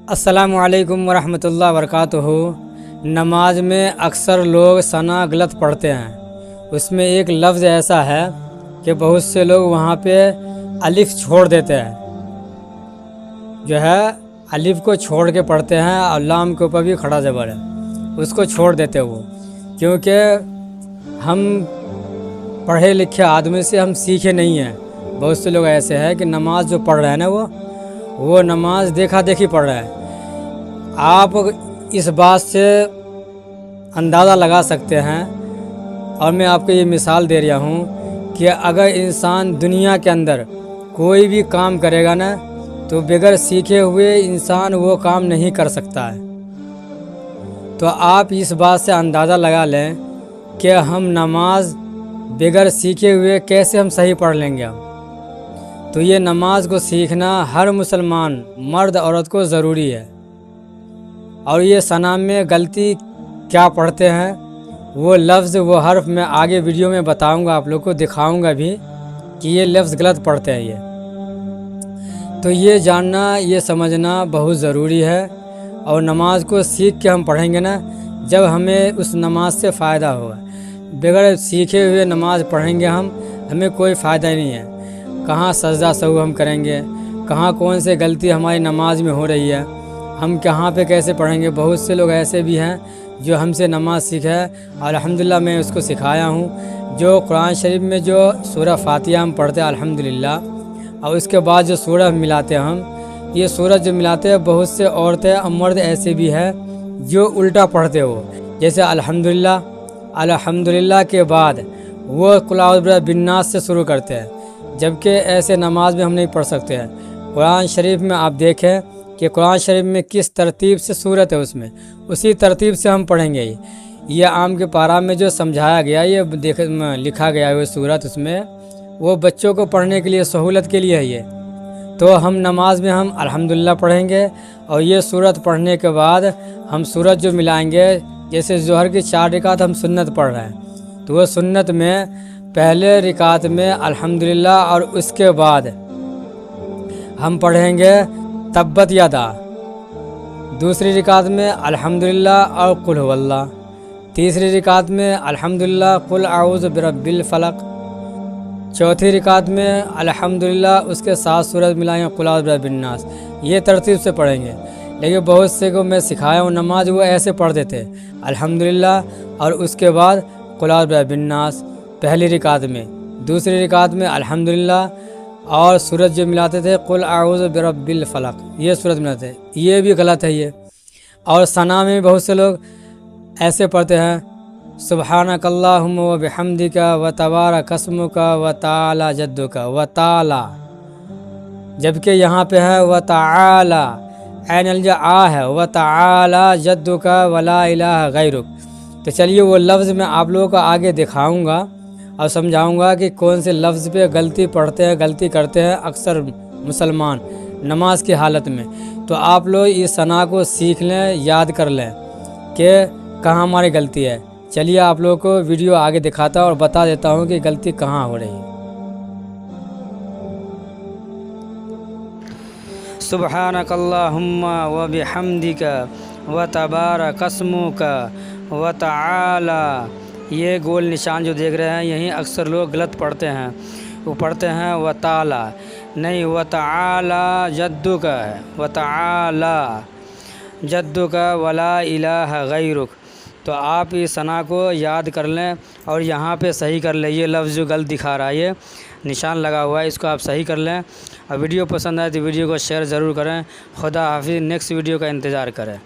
अस्सलामु अलैकुम वरहमतुल्लाहि वबरकातुहू। नमाज में अक्सर लोग सना गलत पढ़ते हैं। उसमें एक लफ्ज़ ऐसा है कि बहुत से लोग वहाँ पे अलिफ छोड़ देते हैं, जो है अलिफ को छोड़ के पढ़ते हैं और लाम के ऊपर भी खड़ा ज़बर है, उसको छोड़ देते वो, क्योंकि हम पढ़े लिखे आदमी से हम सीखे नहीं हैं। बहुत से लोग ऐसे हैं कि नमाज जो पढ़ रहे हैं ना वो नमाज देखा देखी पढ़ रहा है। आप इस बात से अंदाज़ा लगा सकते हैं, और मैं आपको ये मिसाल दे रहा हूँ कि अगर इंसान दुनिया के अंदर कोई भी काम करेगा ना, तो बगैर सीखे हुए इंसान वो काम नहीं कर सकता है। तो आप इस बात से अंदाज़ा लगा लें कि हम नमाज बगैर सीखे हुए कैसे हम सही पढ़ लेंगे हम। तो ये नमाज को सीखना हर मुसलमान मर्द औरत को ज़रूरी है। और ये सना में गलती क्या पढ़ते हैं, वो लफ्ज़ वो हर्फ मैं आगे वीडियो में बताऊंगा, आप लोग को दिखाऊंगा भी कि ये लफ्ज़ गलत पढ़ते हैं ये। तो ये जानना, ये समझना बहुत ज़रूरी है। और नमाज को सीख के हम पढ़ेंगे ना, जब हमें उस नमाज से फ़ायदा होगा। बगैर सीखे हुए नमाज पढ़ेंगे हमें कोई फ़ायदा ही नहीं है। कहाँ सजदा सहू हम करेंगे, कहाँ कौन से गलती हमारी नमाज में हो रही है, हम कहाँ पे कैसे पढ़ेंगे। बहुत से लोग ऐसे भी हैं जो हमसे नमाज सीखे है, और अल्हम्दुलिल्लाह मैं उसको सिखाया हूँ। जो कुरान शरीफ में जो सूरह फातिहा हम पढ़ते हैं अल्हम्दुलिल्लाह, और उसके बाद जो सूरह मिलाते हैं हम, ये सूरह जो मिलाते हैं, बहुत से औरतें और मर्द ऐसे भी है जो उल्टा पढ़ते हो। जैसे अल्हम्दुलिल्लाह के बाद वो कुल औज़ु बिन्नास से शुरू करते हैं, जबकि ऐसे नमाज में हम नहीं पढ़ सकते हैं। कुरान शरीफ में आप देखें कि कुरान शरीफ में किस तरतीब से सूरत है, उसमें उसी तरतीब से हम पढ़ेंगे। ये आम के पारा में जो समझाया गया, ये लिखा गया है वो सूरत, उसमें वो बच्चों को पढ़ने के लिए सहूलत के लिए है ये। तो हम नमाज में हम अल्हम्दुलिल्लाह पढ़ेंगे, और ये सूरत पढ़ने के बाद हम सूरत जो मिलाएंगे, जैसे ज़ोहर की 4 रिकात हम सुन्नत पढ़ रहे हैं, तो वो सुन्नत में पहले रिकात में अल्हम्दुलिल्लाह, और उसके बाद हम पढ़ेंगे तब्बत यदा। दूसरी रिकात में अल्हम्दुलिल्लाह और कुल हुवल्लाह। तीसरी रिकात में अल्हम्दुलिल्लाह कुल आऊज़ु बिरब्बिल फलक। चौथी रिकात में अल्हम्दुलिल्लाह, उसके साथ सूरत मिलाएंगे कुल आऊज़ु बिरब्बिन नास। ये तरतीब से पढ़ेंगे। लेकिन बहुत से को मैं सिखाया हूँ नमाज, वो ऐसे पढ़ देते अल्हम्दुलिल्लाह और उसके बाद कुल आऊज़ु बिरब्बिन नास पहली रिकात में। दूसरी रिकात में अल्हम्दुलिल्लाह और सूरत जो मिलाते थे कुल आऊज़ु बिरब्बिल फलक, ये सूरत मिलाते हैं। ये भी गलत है ये। और सना में बहुत से लोग ऐसे पढ़ते हैं, सुब्हानकल्लाहुम्मा व बिहम्दिका व तबारक अस्मुका व तआला जद्दुका व तआला, जबकि यहाँ पे है व तआला, ऐन अलजा आ है, व तआला जद्दुका व ला इलाहा गैरुक। तो चलिए वो लफ्ज़ मैं आप लोगों को आगे दिखाऊंगा और समझाऊंगा कि कौन से लफ्ज़ पे गलती पढ़ते हैं, गलती करते हैं अक्सर मुसलमान नमाज की हालत में। तो आप लोग इस सना को सीख लें, याद कर लें कि कहाँ हमारी गलती है। चलिए आप लोगों को वीडियो आगे दिखाता हूँ और बता देता हूँ कि गलती कहाँ हो रही है। सुब्हानकल्लाहुम्मा व बिहम्दिका व तबारक अस्मुका व तआला, ये गोल निशान जो देख रहे हैं, यहीं अक्सर लोग गलत पढ़ते हैं। वो पढ़ते हैं व ताला, नहीं व तआला जद्दुका है, व तआला जद्दुका वला इलाहा गैरुक। तो आप इस सना को याद कर लें और यहाँ पे सही कर लें। ये लफ्ज़ जो गलत दिखा रहा है, ये निशान लगा हुआ है, इसको आप सही कर लें। और वीडियो पसंद आए तो वीडियो को शेयर ज़रूर करें। खुदा हाफिज़। नेक्स्ट वीडियो का इंतज़ार करें।